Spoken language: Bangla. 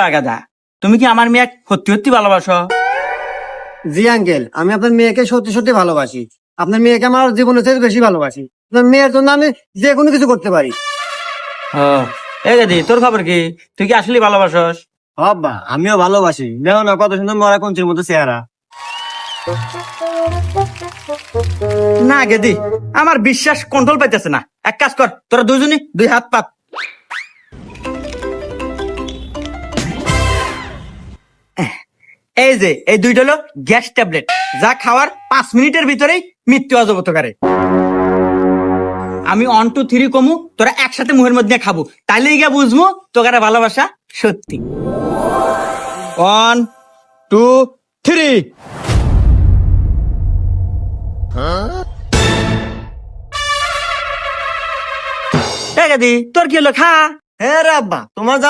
আগাদা, তুমি কি আমার মেয়ে সত্যি সত্যি ভালোবাসো? জি আঙ্কেল, আমি আপনার মেয়েকে সত্যি সত্যি ভালোবাসি। আপনার মেয়েকে আমার জীবনের থেকে বেশি ভালোবাসি। আপনার মেয়ের জন্য আমি যে কোনো কিছু করতে পারি। এ গেদি, তোর খবর কি? তুই কি আসলে ভালোবাসস? বাবা, আমিও ভালোবাসি। দেখো না কত সুন্দর মরা কঞ্চির মতো চেহারা। না গেদি, আমার বিশ্বাস কন্ট্রোল পাইতেছে না। এক কাজ কর, তোরা দুজনই দুই হাত পাত। এই যে এই দুইটা হলো গ্যাস ট্যাবলেট, যা খাওয়ার 5 মিনিটের ভিতরেই মৃত্যু অজগত করে। আমি 1 2 3 কমু, তোরা একসাথে মুখের মধ্যে খাবো, তাইলে গিয়ে বুঝবো তোকারে ভালোবাসা সত্যি। 1 2 3। তোর কি হলো? খা। হ্যাঁ রে আব্বা, তোমার যা